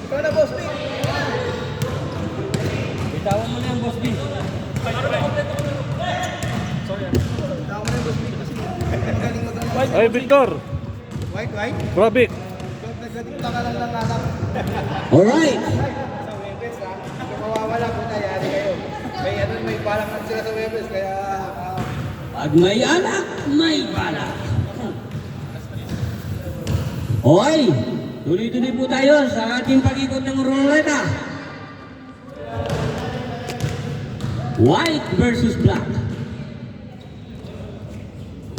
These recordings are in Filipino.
Ikaw na, Boss B. Bitawan mo na yung Boss B. Sorry. Bitawan mo na yung Boss B. Kasi galing mo doon. Ay, Victor! White? Brabic! Nagdadikta ka lang ng anak. Alright. Sa Webes, ha? Kung mawawala po nangyari kayo. May parang sila sa Webes, kaya... Pag may anak, may balak. Hoy! Tuloy-tuloy po tayo sa ating pag-ikot ng ruleta. White versus black.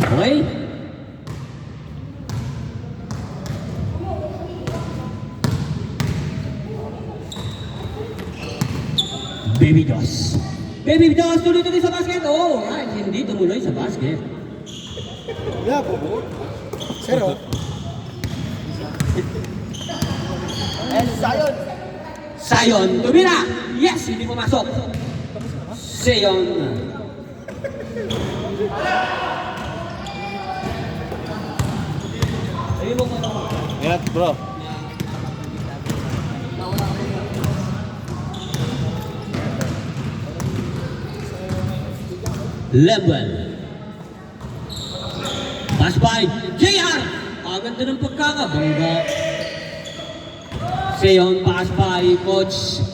Okay? Baby Dos. Baby Dos, tuloy-tuloy sa basket. Oh, right. Hindi tumuloy sa basket. Yeah, bubo. Zero. And Zion. Sion, tumira! Yes, hindi pumasok. Sion. Ayun mo mo. Yan, bro. Level. Pass by JR. Ang ganda ng pagkakabangga. Sion, pass by Coach.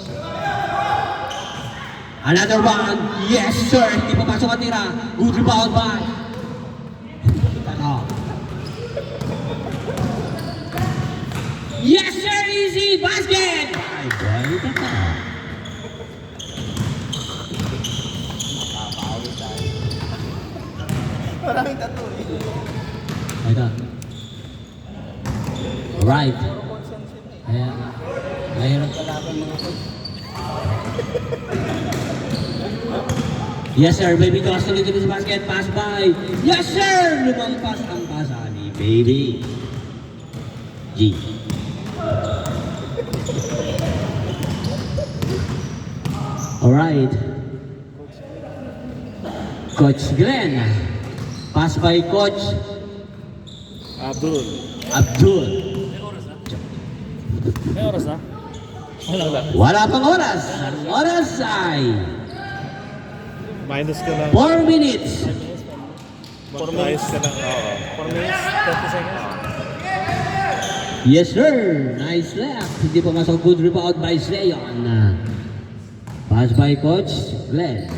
Another one. Yes, sir. Hindi papasok ang tira. Good rebound by. Yes, sir. Easy basket. Ay, Maraming tattoo eh. ito. Right. Kaya, mahirap kalaban mga coach. Yes, sir. Baby Dos tuloy sa basket. Pass by. Yes, sir. Lumampas ang pasa ni Baby G. Alright. Coach Glenn. Pass by Coach Abdul. Abdul. May oras na? Wala. Wala pang oras. Ang oras ay Minus ka lang. 4 minutes. 4 minutes ka lang. Oo. 4 minutes, 30 seconds. Yes, sir. Nice left. Hindi pa masok. Good rebound by Zeyon. Pass by Coach Glenn.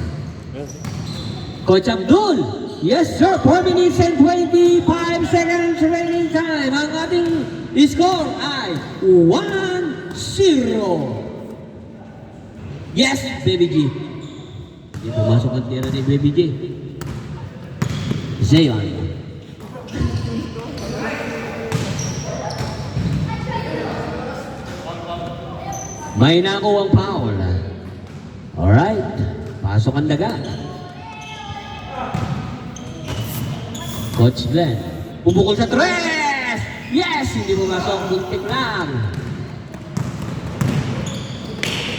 Coach Abdul. Yes, sir. 4 minutes and 25 seconds remaining time. Ang ating score ay 1-0. Yes, Baby G. Hindi pumasok ang tira ni Baby G. Zeyon. May nakuwang foul. Alright. Pasok ang daga. Coach Glenn. Bubukol sa tres! Yes! Hindi pumasok. Buntik lang.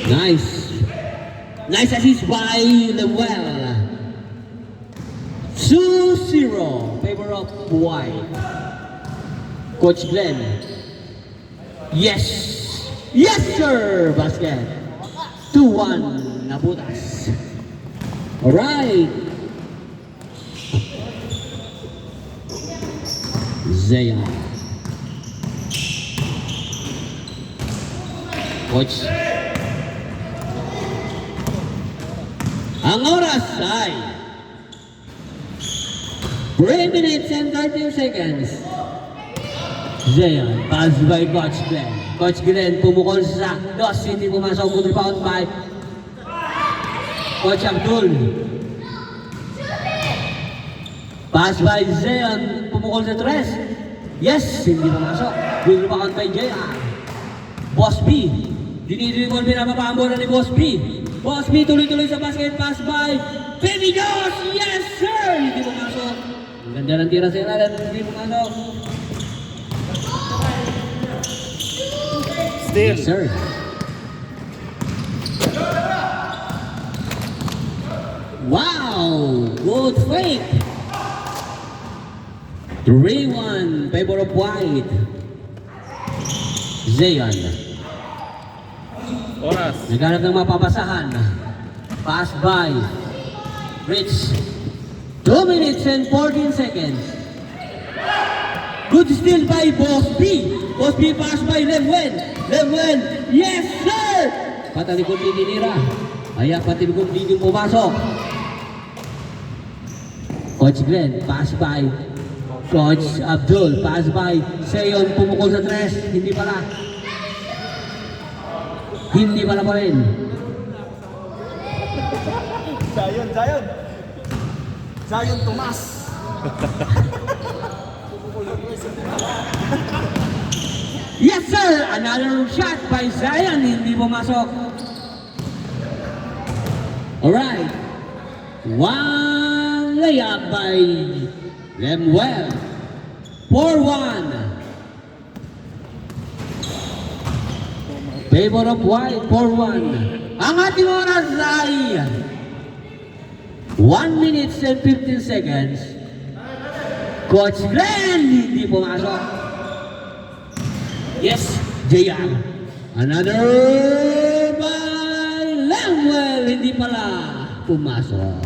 Nice. Nice assist by Lewell. 2-0. Favor of White. Coach Glenn. Yes! Yes, sir! Basket. 2-1. Nabutas. Alright. Zeyon. Coach. Ang oras ay 3 minutes and 30 seconds. Zeyon. Pass by Coach Glenn. Coach Glenn pumukol sa Dos. Hindi pumasok. Good rebound by Coach Abdul. Pass by Zeyon. Pumukol sa tres. Yes. Hindi pumasok. Good rebound by JR. Boss B. Dinidribble, pinapapaan bola ni Boss B. Boss B tuloy-tuloy sa basket. Pass by Baby Dos. Yes, sir. Hindi pumasok. Ang ganda ng tira sa ilalim. Hindi pumasok. Still. Yes, sir. Wow! Good fake! 3-1, favor of White. Zeyon. Oras. Naghanap ng mapapasahan. Pass by. Rich. 2 minutes and 14 seconds. Good steal by Boss B. Boss B pass by Lemuel. Lemuel. Yes, sir! Patalikod ni Dinira. Kaya patalikod din yung pumasok. Coach Glenn, pass by. Coach Abdul, pass by. Seyon, pumukol sa tres. Hindi pala. Hindi pala pa rin. Zion Tomas. Yes, sir! Another shot by Zion. Hindi pumasok. Alright. One layup by Lemuel. 4-1. Favor of White, 4-1. Ang ating oras ay 1 minute and 15 seconds. Coach Glenn, hindi pumasok. Yes, JR. Another by Lemuel, hindi pala pumasok.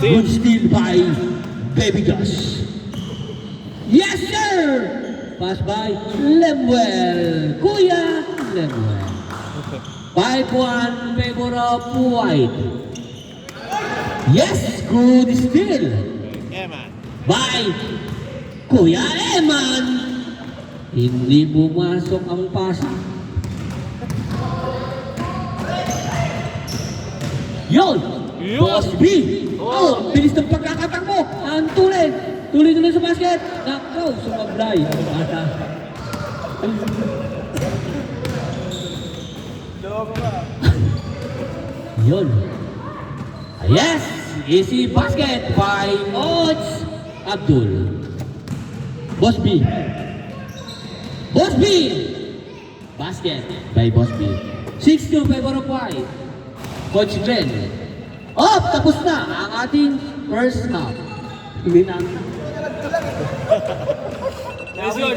Good steal by Baby Josh. Yes, sir! Pass by Lemuel. Kuya Lemuel. 5-1 favor of White. Yes, good steal. Eman. By Kuya Eman. Hindi pumasok ang pasa. Yun! Boss B! Oh, bilis ng pagkakatakbo! Ang tuloy! Tuloy-tuloy sa basket! Nakaw, sumablay ang bata. Yun. Yes! Easy basket by Coach Abdul. Boss B. Boss B! Basket by Boss B. 6-2 favor of White. Coach Glenn. Oh, tapos na ang ating first half. Hindi na.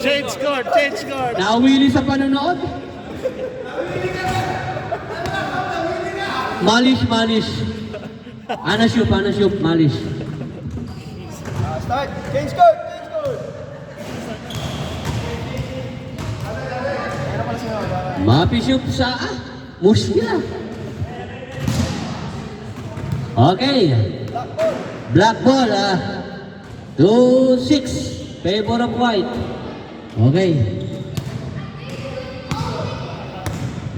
Change score, change score. Nawili sa panonood. Malish. Anashoop, malish. Start. Change code. Mapishoop sa muskila. Okay. Black ball, 2-6. Favor of White. Okay.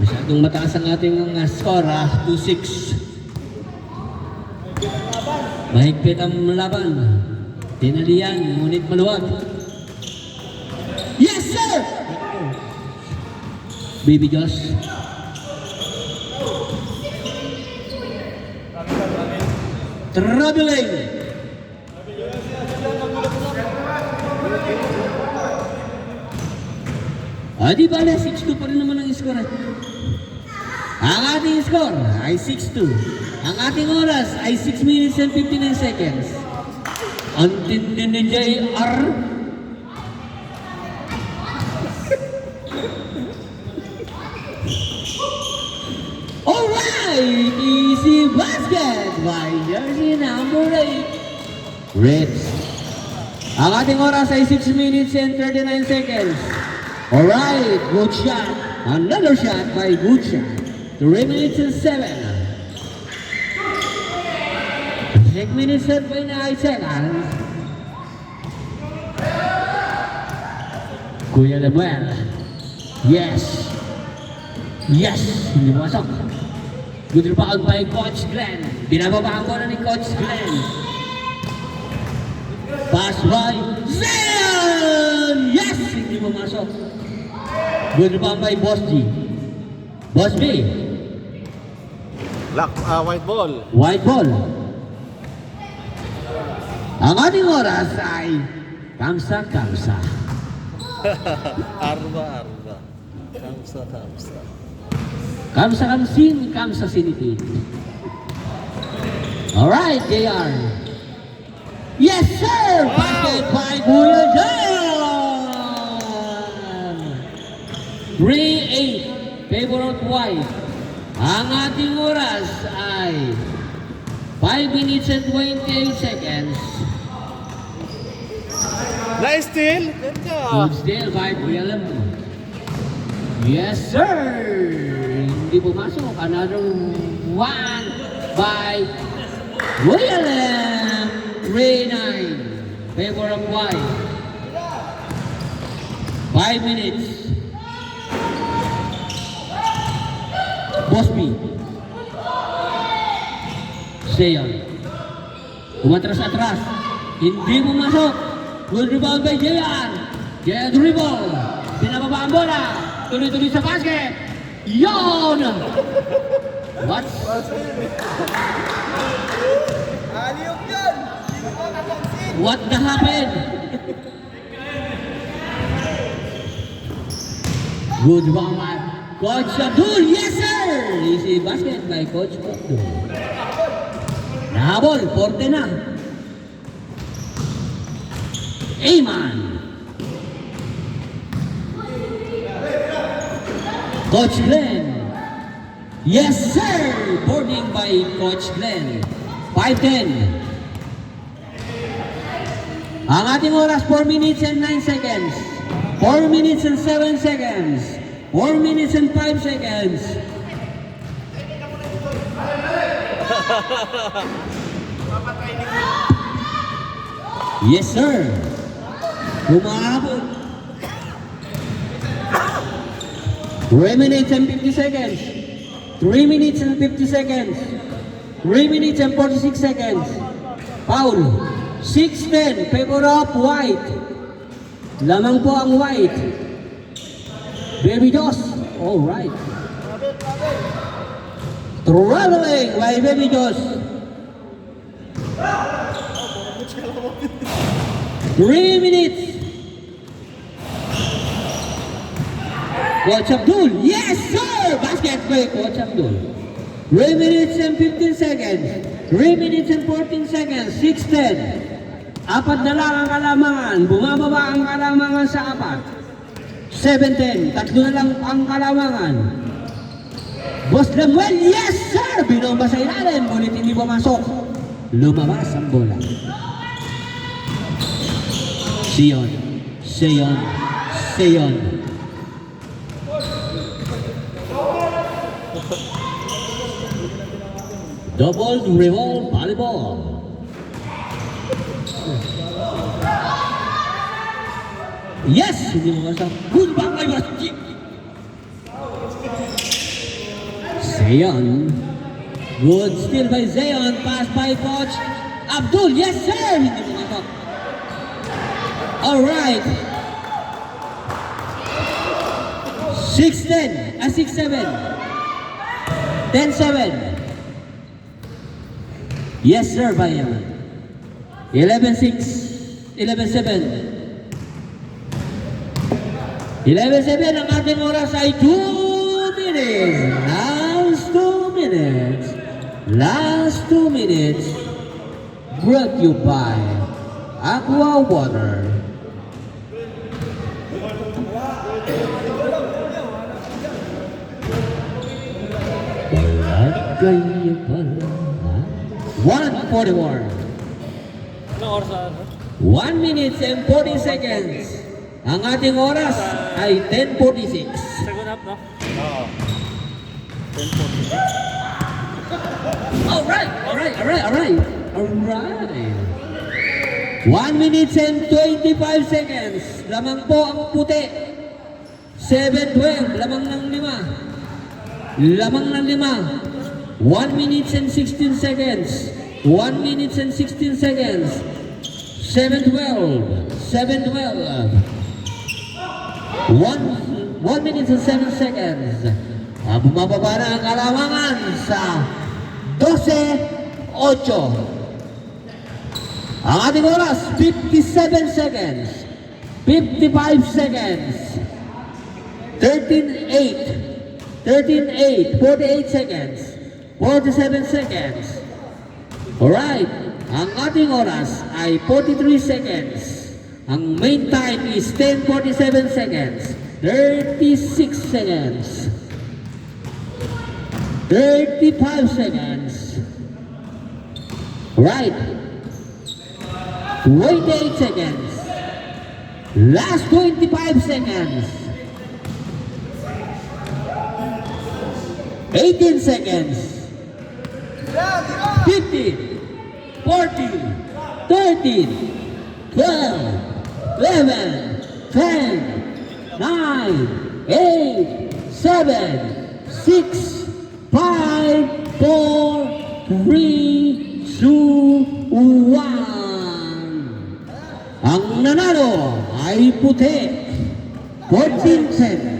Masyadong mataas ang ating score, 2-6. Mahigpit ang laban. Tinalian, ngunit maluwag. Yes, sir! Baby Josh. Traveling. Di bale, 6-2 pa rin naman ang score. Ang ating score ay 6-2. Ang ating oras ay 6 minutes and 59 seconds. Ang tindi ni JR. Alright, easy basket by jersey number 8. Reds. Ang ating oras ay 6 minutes and 39 seconds. Alright, good shot. Another shot by good shot. 3 minutes and 7. 6 minutes and 29 seconds. Kuya Lemuel. Yes. Yes. Hindi masok. Good rebound by Coach Glenn. Binababa ang bola ni Coach Glenn. Pass by Zion! Yes! Hindi pumasok. Good rebound by Boss G. Boss B. White ball. White ball. Ang ating oras ay kamsa. Arba. Kamsa. Kamsa siniti. Alright, JR. Yes, sir! Wow! Basket by Kuya Jan! 3-8. Favor of white. Ang ating oras ay 5 minutes and 28 seconds. Nice steal! Ganda! Good steal by Willem. Yes, sir! Hindi pumasok. Another one by Willem. 3-9. Favor of white. 5 minutes. Bosby. Seon. Umatras-atras. Hindi pumasok. Good rebound by Jayan. Jayan dribble. Pinababa ang bola. Tuloy-tuloy sa basket. Yon! What? Aliyok yan! Hindi ko napansin! What the happened? Good rebound by Coach Abdul. Yes, sir! Easy basket by Coach Abdul. Nahabol. 40 na. Ayman. Coach Glenn. Yes, sir! Boarding by Coach Glenn. 5-10. Ang ating oras, 4 minutes and 9 seconds. 4 minutes and 7 seconds. 4 minutes and 5 seconds. Yes, sir. Humabot. 3 minutes and 50 seconds. 3 minutes and 50 seconds. 3 minutes and 46 seconds. Foul. 6-10. Favor of white. Lamang po ang white. Baby Joss. All right. Traveling by Baby Joss. 3 minutes. Coach Abdul. Yes, sir! Basket by Coach Abdul. 3 minutes and 15 seconds. 3 minutes and 14 seconds. 6-10. Apat na lang ang kalamangan. Bumababa ang kalamangan sa apat. 7-10. Tatlo na lang ang kalamangan. Boss Lemuel. Yes, sir! Binomba sa ilalim. Ngunit hindi pumasok. Lumabas ang bola. Sion. Sion. Sion. Double revolve volleyball. Yes! Hindi mo masak. Good back by Wasti. Zayon. Good steal by Zayon. Pass by Coach Abdul. Yes, sir! Hindi mo masak. Alright. 6-10. 6-7. 10-7. Yes, sir, Bayan. 11-6. 11-7. 11-7 ang ating oras ay 2 minutes. Last 2 minutes. Last 2 minutes. Brought you by Aqua Water. Walang kaya pala. 1:41. Anong oras na ano? 1 minute and 40 seconds. Ang ating oras ay 10:46. Second half, no? Oo. 10:46. Alright. 1 minute and 25 seconds. Lamang po ang puti. 7-12. Lamang ng 5. Lamang ng 5. 1 minute and 16 seconds. 1 minute and 16 seconds. 7-12. 7-12. 1 minute and 7 seconds. Bumababa na ang kalamangan sa 12-8. Ang ating oras, 57 seconds. 55 seconds. 13-8. 13-8. 48 seconds. 47 seconds. Alright. Ang ating oras ay 43 seconds. Ang main time is 10:47 seconds. 36 seconds. 35 seconds. Right. 28 seconds. Last 25 seconds. 18 seconds. 15, 14, 13, 12, 11, 10, 9, 8, 7, 6, 5, 4, 3, 2, 1. Ang nanalo ay puti. 14 cents.